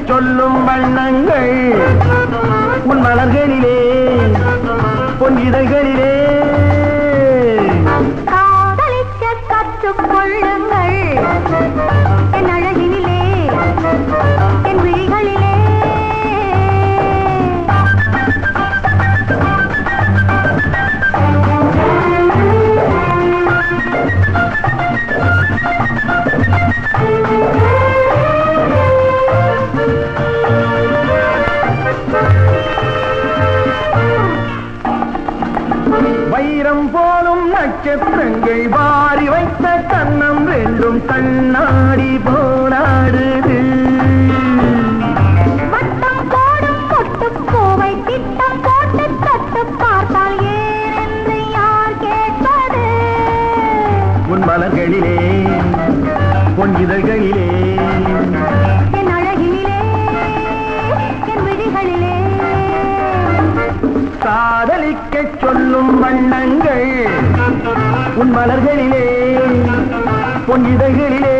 சொல்லும் வண்ணங்கள் உன் மலர்களிலே பொன் இதழ்களிலே காதலிக்க கற்றுக்கொள்ளுங்கள் என் அழகினிலே என் விழிகளிலே வைரம் போலும் நட்சத்திரங்கள் வாரி வைத்த கண்ணம் ரெண்டும் கண்ணாடி போராடுது வட்டம் போடும் பொட்டு பூவை திட்டம் போட்டு தட்டு பார்த்தால் ஏனென்று யார் கேட்பது உன் மலர்களிலே பொன் இதழ்களிலே என் அழகினிலே என் விழிகளிலே காதலிக்க சொல்லும் வண்ணங்கள் உன் மலர்களிலே பொன் இதழ்களிலே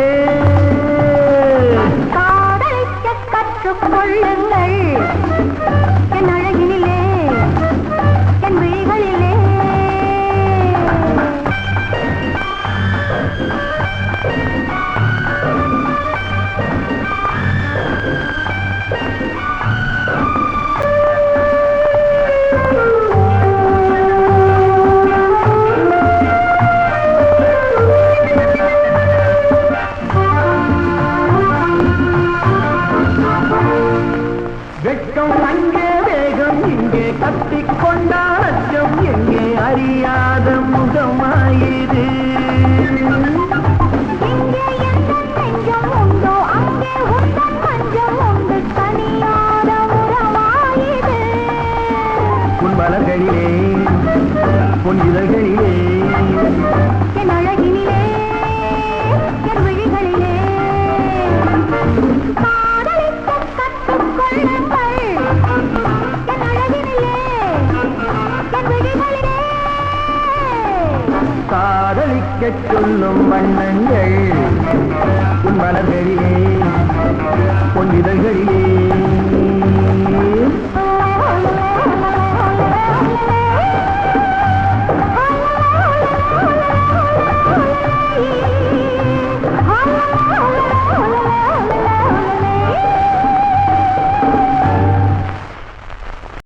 காதலிக்க கற்றுக்கொள்ளுங்கள் என் அழகினிலே என் விழிகளிலே வெட்கம் அங்கே வேகம் இங்கே கத்திக்கொண்டால் அச்சம் எங்கே அறியாத முகமாயிது இங்கே எந்த நெஞ்சம் உண்டோ அங்கே உந்தன் மஞ்சம் உண்டு தனியாத உறவாயிது உன் மலர்களிலே பொன் இதழ்களிலே என் அழகினிலே என் விழிகளிலே காதலிக்க கற்றுக்கொள்ளுங்கள் என் அழகினிலே என் விழிகளிலே காதலிக்க சொல்லும் வண்ணங்கள் உன் மலர்களிலே பொன் இதழ்களிலே